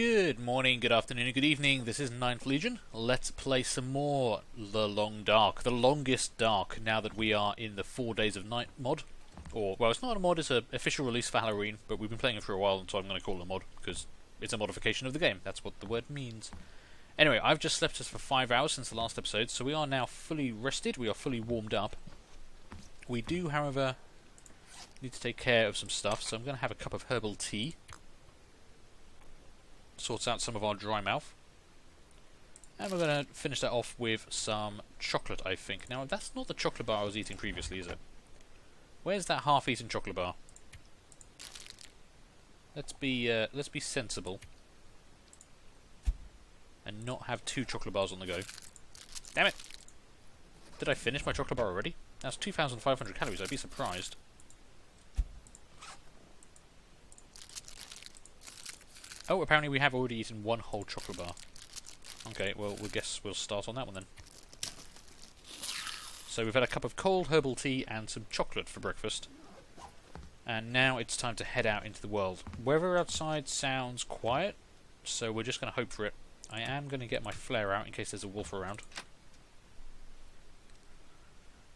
Good morning, good afternoon, and good evening. This is Ninth Legion. Let's play some more The Long Dark. The longest dark, now that we are in the 4 Days of Night mod. Or, well, it's not a mod, it's an official release for Halloween, but we've been playing it for a while, so I'm going to call it a mod, because it's a modification of the game. That's what the word means. Anyway, I've just slept just for 5 hours since the last episode, so we are now fully rested, we are fully warmed up. We do, however, need to take care of some stuff, so I'm going to have a cup of herbal tea. Sorts out some of our dry mouth. And we're going to finish that off with some chocolate, I think. Now, that's not the chocolate bar I was eating previously, is it? Where's that half-eaten chocolate bar? Let's be sensible. And not have 2 chocolate bars on the go. Damn it! Did I finish my chocolate bar already? That's 2,500 calories, I'd be surprised. Oh, apparently we have already eaten 1 whole chocolate bar. Okay, well, we guess we'll start on that one then. So we've had a cup of cold herbal tea and some chocolate for breakfast. And now it's time to head out into the world. Weather outside sounds quiet, so we're just going to hope for it. I am going to get my flare out in case there's a wolf around.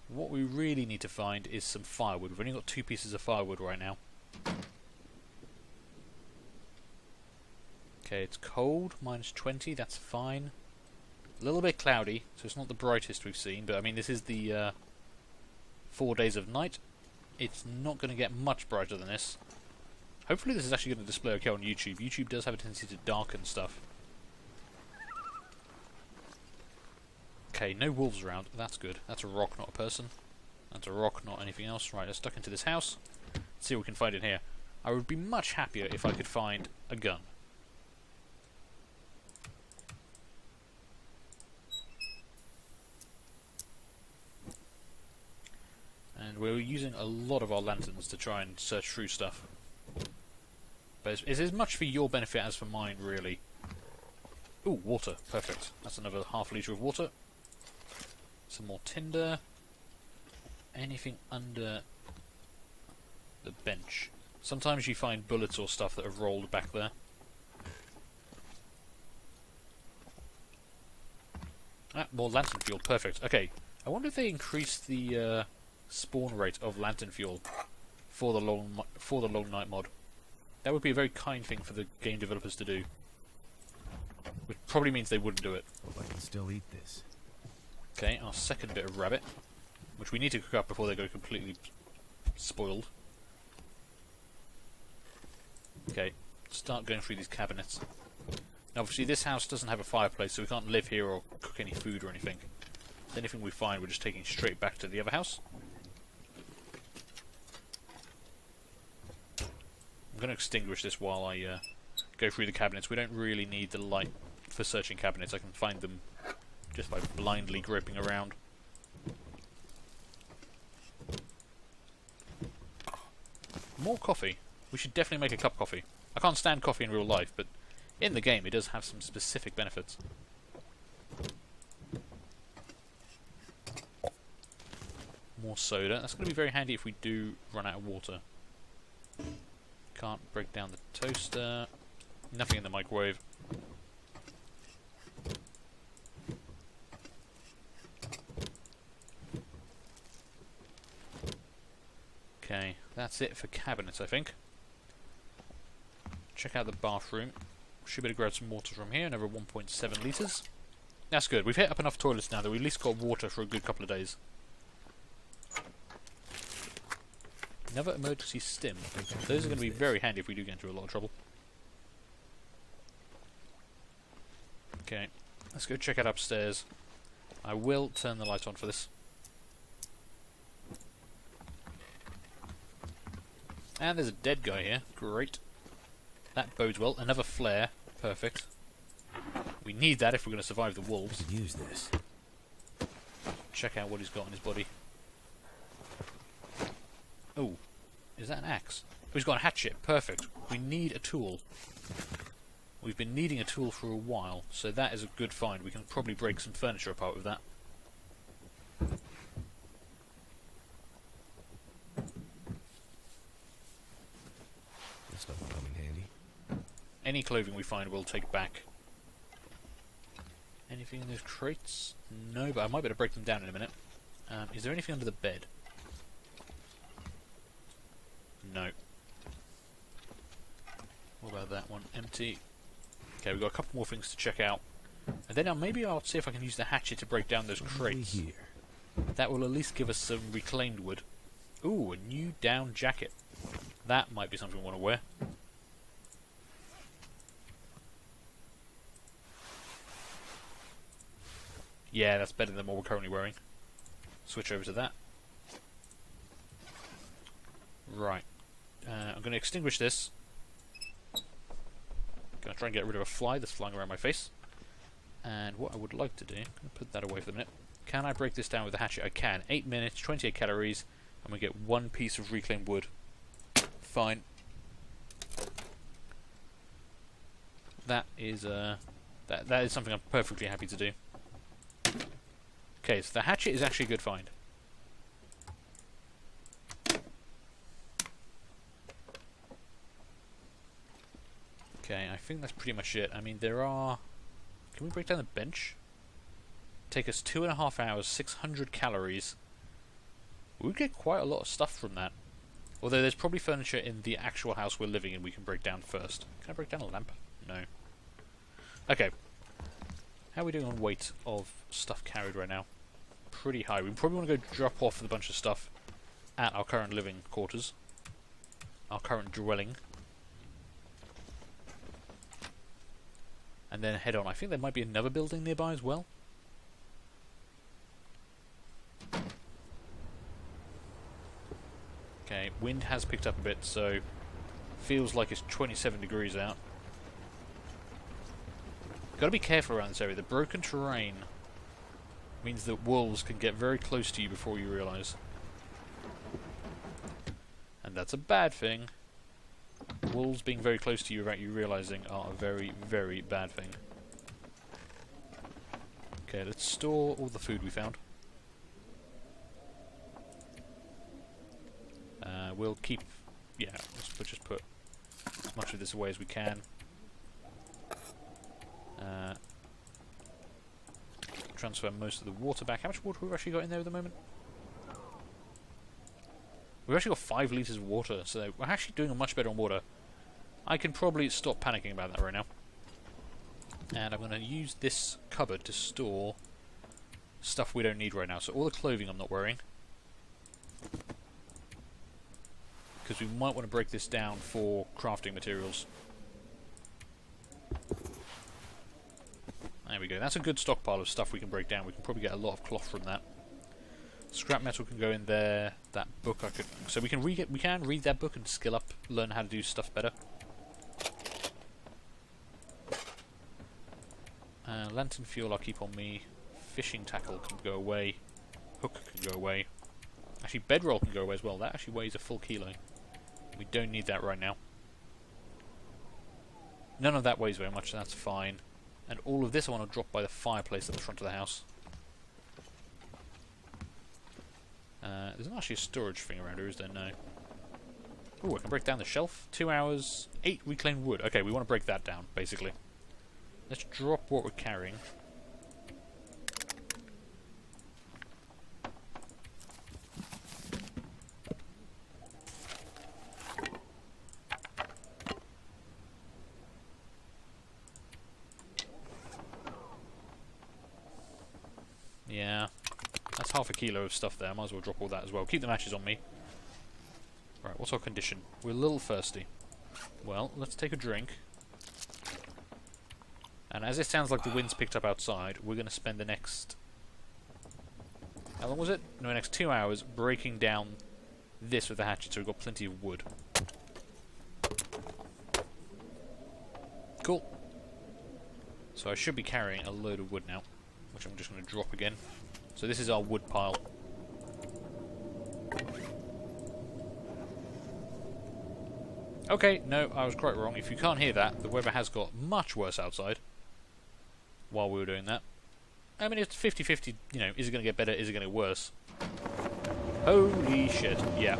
What we really need to find is some firewood. We've only got 2 pieces of firewood right now. Okay, it's cold, -20, that's fine. A little bit cloudy, so it's not the brightest we've seen, but I mean, this is the 4 Days of Night. It's not going to get much brighter than this. Hopefully this is actually going to display okay on YouTube. YouTube does have a tendency to darken stuff. Okay, no wolves around, that's good. That's a rock, not a person. That's a rock, not anything else. Right, let's duck into this house. Let's see what we can find in here. I would be much happier if I could find a gun. And we're using a lot of our lanterns to try and search through stuff. But it's as much for your benefit as for mine, really. Ooh, water. Perfect. That's another ½ litre of water. Some more tinder. Anything under the bench. Sometimes you find bullets or stuff that have rolled back there. Ah, more lantern fuel. Perfect. Okay. I wonder if they increased the spawn rate of lantern fuel for the long night mod. That would be a very kind thing for the game developers to do. Which probably means they wouldn't do it. Hope I can still eat this. Okay, our second bit of rabbit, which we need to cook up before they go completely spoiled. Okay, start going through these cabinets. Now obviously this house doesn't have a fireplace, so we can't live here or cook any food or anything. Anything we find we're just taking straight back to the other house. I'm going to extinguish this while I go through the cabinets. We don't really need the light for searching cabinets. I can find them just by blindly groping around. More coffee. We should definitely make a cup of coffee. I can't stand coffee in real life, but in the game it does have some specific benefits. More soda. That's going to be very handy if we do run out of water. Can't break down the toaster. Nothing in the microwave. Okay, that's it for cabinets, I think. Check out the bathroom. Should be able to grab some water from here, another 1.7 litres. That's good. We've hit up enough toilets now that we've at least got water for a good couple of days. Another emergency stim. Those are going to be very handy if we do get into a lot of trouble. Okay, let's go check out upstairs. I will turn the light on for this. And there's a dead guy here. Great. That bodes well. Another flare. Perfect. We need that if we're going to survive the wolves. I could use this. Check out what he's got on his body. Oh, is that an axe? Oh, he's got a hatchet. Perfect. We need a tool. We've been needing a tool for a while, so that is a good find. We can probably break some furniture apart with that. This stuff will come in handy. Any clothing we find we'll take back. Anything in those crates? No, but I might be able to break them down in a minute. Is there anything under the bed? No. What about that one? Empty. Okay, we've got a couple more things to check out. And then maybe I'll see if I can use the hatchet to break down those crates. That will at least give us some reclaimed wood. Ooh, a new down jacket. That might be something we want to wear. Yeah, that's better than what we're currently wearing. Switch over to that. Right. I'm going to extinguish this. Going to try and get rid of a fly that's flying around my face. And what I would like to do, I'm going to put that away for the minute. Can I break this down with a hatchet? I can. 8 minutes, 28 calories, and we get 1 piece of reclaimed wood. Fine. That is that is something I'm perfectly happy to do. Okay, so the hatchet is actually a good find. Okay, I think that's pretty much it. I mean, there are... Can we break down the bench? Take us 2.5 hours, 600 calories. We would get quite a lot of stuff from that. Although there's probably furniture in the actual house we're living in we can break down first. Can I break down a lamp? No. Okay. How are we doing on weight of stuff carried right now? Pretty high. We probably want to go drop off with a bunch of stuff at our current living quarters. Our current dwelling. And then head on. I think there might be another building nearby as well. Okay, wind has picked up a bit, so feels like it's 27 degrees out. Got to be careful around this area. The broken terrain means that wolves can get very close to you before you realise. And that's a bad thing. Wolves being very close to you without you realising are a very, very bad thing. Okay, let's store all the food we found. We'll keep... Yeah, let's just put as much of this away as we can. Transfer most of the water back. How much water have we actually got in there at the moment? We've actually got 5 litres of water, so we're actually doing much better on water. I can probably stop panicking about that right now. And I'm going to use this cupboard to store stuff we don't need right now. So all the clothing I'm not wearing. Because we might want to break this down for crafting materials. There we go. That's a good stockpile of stuff we can break down. We can probably get a lot of cloth from that. Scrap metal can go in there. That book I could... So we can read that book and skill up, learn how to do stuff better. Lantern fuel I'll keep on me. Fishing tackle can go away. Hook can go away. Actually, bedroll can go away as well. That actually weighs a full kilo. We don't need that right now. None of that weighs very much, so that's fine. And all of this I want to drop by the fireplace at the front of the house. There's not actually a storage thing around here, is there? No. Ooh, I can break down the shelf. 2 hours, 8 reclaimed wood. Okay, we want to break that down, basically. Let's drop what we're carrying. Yeah. That's half a kilo of stuff there. I might as well drop all that as well. Keep the matches on me. Right, what's our condition? We're a little thirsty. Well, let's take a drink. And as it sounds like the wind's picked up outside, we're going to spend the next... How long was it? No, the next 2 hours breaking down this with the hatchet, so we've got plenty of wood. Cool. So I should be carrying a load of wood now, which I'm just going to drop again. So this is our wood pile. Okay, no, I was quite wrong. If you can't hear that, the weather has got much worse outside while we were doing that. I mean, it's 50-50, you know, is it going to get better, is it going to get worse? Holy shit, yeah.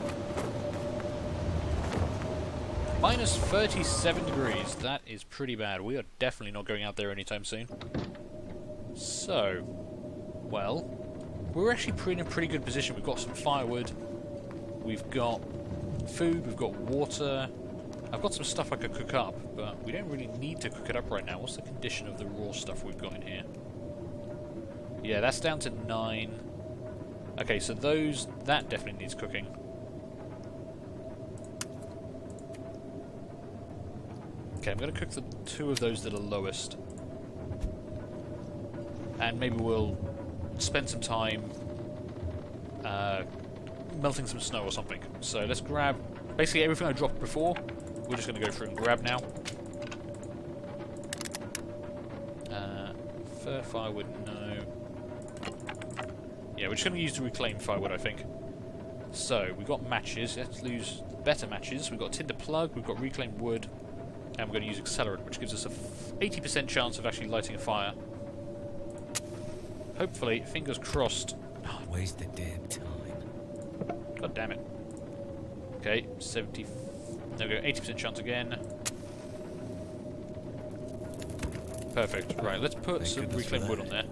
Minus 37 degrees. That is pretty bad. We are definitely not going out there anytime soon. So, well, we're actually in a pretty good position. We've got some firewood. We've got food. We've got water. I've got some stuff I could cook up, but we don't really need to cook it up right now. What's the condition of the raw stuff we've got in here? Yeah, that's down to 9. Okay, so that definitely needs cooking. Okay, I'm going to cook the 2 of those that are lowest. And maybe we'll spend some time melting some snow or something. So let's grab basically everything I dropped before. We're just going to go through and grab now. Fur firewood, no. Yeah, we're just going to use the reclaimed firewood, I think. So, we've got matches. Let's use better matches. We've got tinder plug, we've got reclaimed wood, and we're going to use accelerant, which gives us a 80% chance of actually lighting a fire. Hopefully, fingers crossed. Oh, waste the damn time. God damn it. Okay, 70. There we go, 80% chance again. Perfect. Right, let's put some reclaimed wood on there.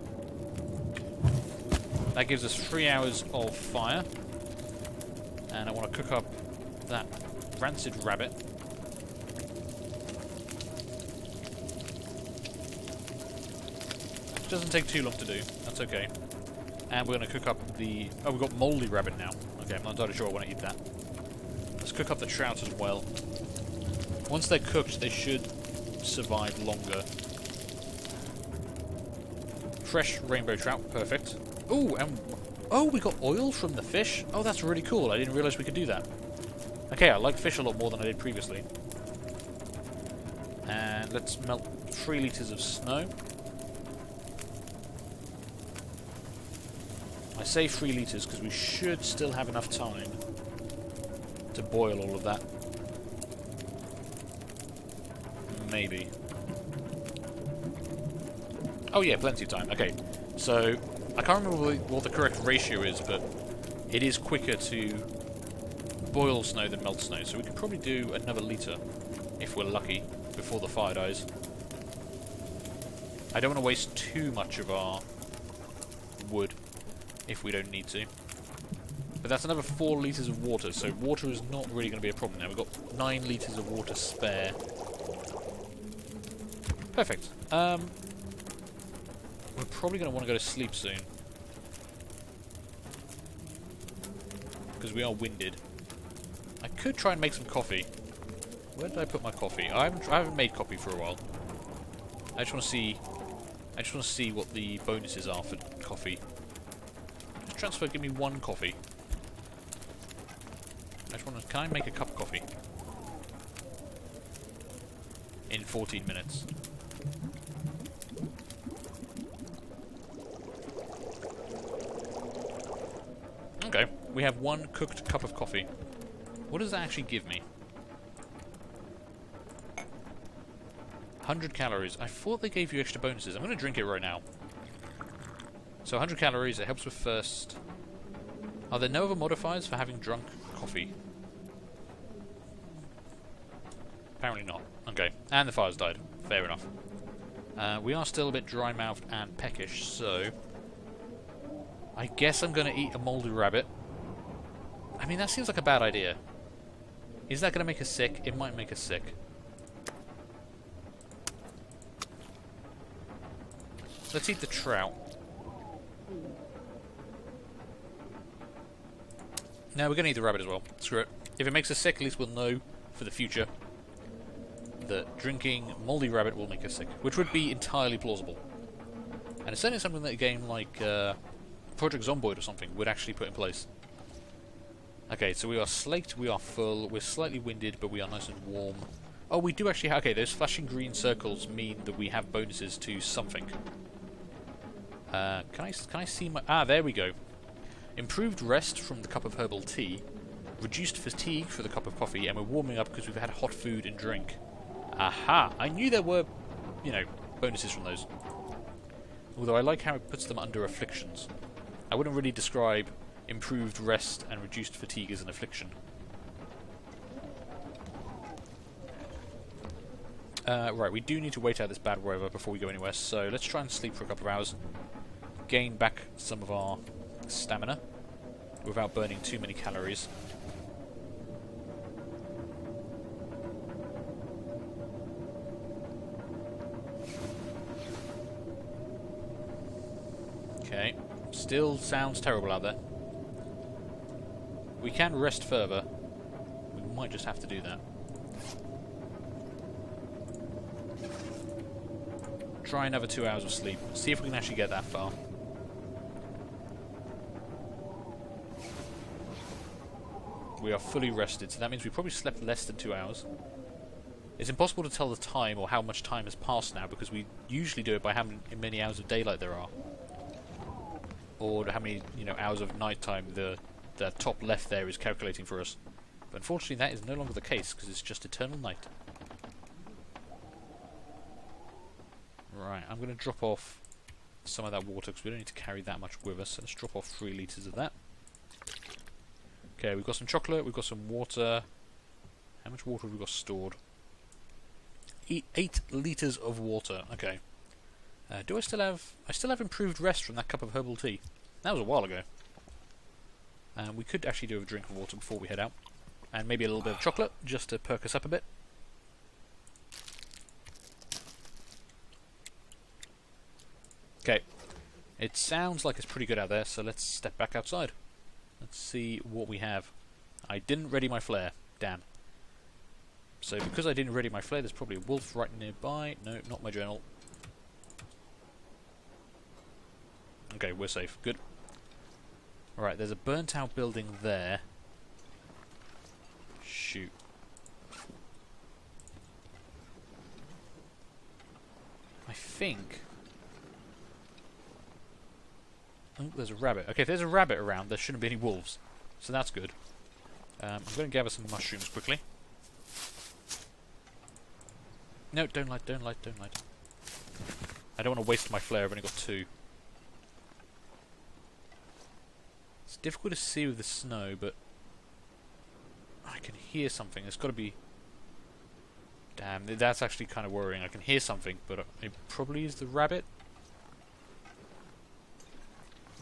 That gives us 3 hours of fire. And I want to cook up that rancid rabbit. Which doesn't take too long to do. That's okay. And we're going to cook up the... Oh, we've got mouldy rabbit now. Okay, I'm not entirely sure I want to eat that. Let's cook up the trout as well. Once they're cooked, they should survive longer. Fresh rainbow trout, perfect. Ooh, and oh, we got oil from the fish. Oh, that's really cool. I didn't realize we could do that. Okay, I like fish a lot more than I did previously. And let's melt 3 liters of snow. I say 3 liters because we should still have enough time to boil all of that. Maybe. Oh yeah, plenty of time. Okay, so I can't remember what the correct ratio is, but it is quicker to boil snow than melt snow, so we could probably do another litre, if we're lucky, before the fire dies. I don't want to waste too much of our wood, if we don't need to. But that's another 4 litres of water, so water is not really going to be a problem now. We've got 9 litres of water spare. Perfect. We're probably going to want to go to sleep soon. Because we are winded. I could try and make some coffee. Where did I put my coffee? I haven't made coffee for a while. I just want to see what the bonuses are for coffee. Transfer, give me 1 coffee. I just want to... Can I make a cup of coffee? In 14 minutes. Okay, we have 1 cooked cup of coffee. What does that actually give me? 100 calories. I thought they gave you extra bonuses. I'm going to drink it right now. So 100 calories, it helps with thirst. Are there no other modifiers for having drunk coffee? Apparently not. Okay, and the fire's died. Fair enough. We are still a bit dry-mouthed and peckish, so... I guess I'm going to eat a mouldy rabbit. I mean, that seems like a bad idea. Is that going to make us sick? It might make us sick. Let's eat the trout. No, we're going to eat the rabbit as well. Screw it. If it makes us sick, at least we'll know for the future that drinking mouldy rabbit will make us sick. Which would be entirely plausible. And it's certainly something that a game like Project Zomboid or something would actually put in place. Okay, so we are slaked, we are full, we're slightly winded, but we are nice and warm. Oh, we do actually have... Okay, those flashing green circles mean that we have bonuses to something. Can I see my... Ah, there we go. Improved rest from the cup of herbal tea. Reduced fatigue for the cup of coffee. And we're warming up because we've had hot food and drink. Aha! I knew there were, you know, bonuses from those. Although I like how it puts them under afflictions. I wouldn't really describe improved rest and reduced fatigue as an affliction. Right, we do need to wait out this bad weather before we go anywhere, so let's try and sleep for a couple of hours. Gain back some of our stamina without burning too many calories. Okay, still sounds terrible out there. We can rest further. We might just have to do that. Try another 2 hours of sleep. See if we can actually get that far. We are fully rested, so that means we probably slept less than 2 hours. It's impossible to tell the time or how much time has passed now because we usually do it by how many hours of daylight there are. Or how many, hours of nighttime the top left there is calculating for us. But unfortunately that is no longer the case because it's just eternal night. Right, I'm going to drop off some of that water because we don't need to carry that much with us. So let's drop off 3 litres of that. Okay, we've got some chocolate, we've got some water. How much water have we got stored? 8 litres of water. Okay. Do I still have... I still have improved rest from that cup of herbal tea. That was a while ago. We could actually do a drink of water before we head out. And maybe a little bit of chocolate, just to perk us up a bit. Okay. It sounds like it's pretty good out there, so let's step back outside. Let's see what we have. I didn't ready my flare. Damn. So because I didn't ready my flare, there's probably a wolf right nearby. No, not my journal. Okay, we're safe. Good. Alright, there's a burnt out building there. Shoot. I think... Oh, there's a rabbit. Okay, if there's a rabbit around, there shouldn't be any wolves. So that's good. I'm going to gather some mushrooms quickly. No, don't light, don't light, don't light. I don't want to waste my flare, I've only got 2. It's difficult to see with the snow, but... I can hear something. There's got to be... Damn, that's actually kind of worrying. I can hear something, but it probably is the rabbit.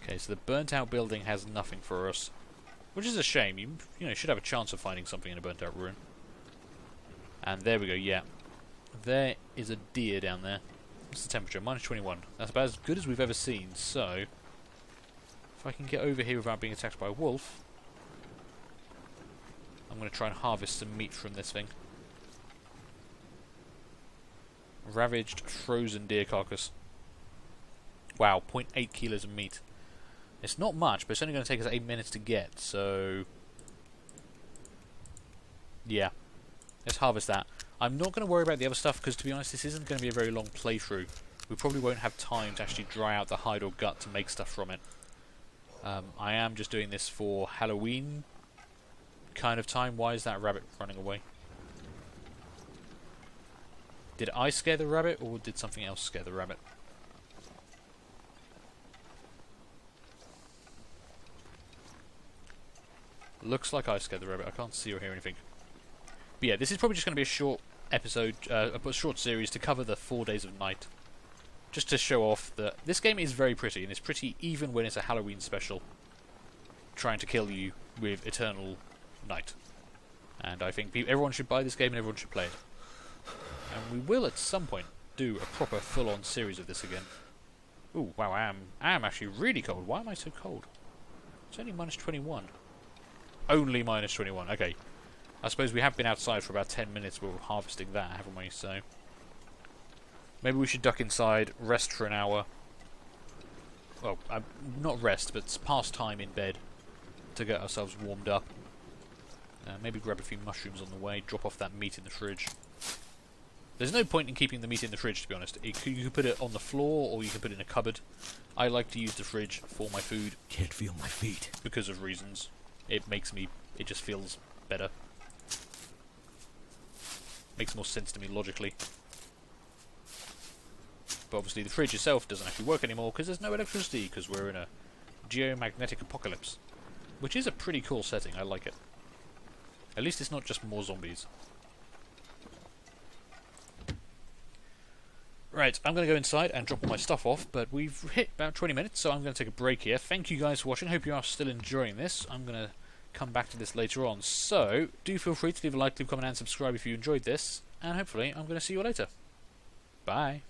Okay, so the burnt out building has nothing for us. Which is a shame. You should have a chance of finding something in a burnt out ruin. And there we go, yeah. There is a deer down there. What's the temperature? Minus 21. That's about as good as we've ever seen, so... If I can get over here without being attacked by a wolf... I'm going to try and harvest some meat from this thing. Ravaged, frozen deer carcass. Wow, 0.8 kilos of meat. It's not much, but it's only going to take us 8 minutes to get, so... Yeah. Let's harvest that. I'm not going to worry about the other stuff, because to be honest, this isn't going to be a very long playthrough. We probably won't have time to actually dry out the hide or gut to make stuff from it. I am just doing this for Halloween kind of time. Why is that rabbit running away? Did I scare the rabbit, or did something else scare the rabbit? Looks like I scared the rabbit. I can't see or hear anything. But yeah, this is probably just going to be a short episode, a short series to cover the 4 days of night. Just to show off that this game is very pretty, and it's pretty even when it's a Halloween special. Trying to kill you with eternal night. And I think everyone should buy this game and everyone should play it. And we will at some point do a proper full-on series of this again. Ooh, wow, I am actually really cold. Why am I so cold? It's only minus 21. Only minus 21, okay. I suppose we have been outside for about 10 minutes while harvesting that, haven't we? So maybe we should duck inside, rest for an hour. Well, not rest, but pass time in bed to get ourselves warmed up. Maybe grab a few mushrooms on the way, drop off that meat in the fridge. There's no point in keeping the meat in the fridge, to be honest. You can put it on the floor, or you can put it in a cupboard. I like to use the fridge for my food. Can't feel my feet. Because of reasons. It just feels better. Makes more sense to me logically. But obviously the fridge itself doesn't actually work anymore because there's no electricity, because we're in a geomagnetic apocalypse. Which is a pretty cool setting, I like it. At least it's not just more zombies. Right, I'm going to go inside and drop all my stuff off, but we've hit about 20 minutes, so I'm going to take a break here. Thank you guys for watching. Hope you are still enjoying this. I'm going to come back to this later on. So, do feel free to leave a like, leave a comment, and subscribe if you enjoyed this. And hopefully, I'm going to see you later. Bye.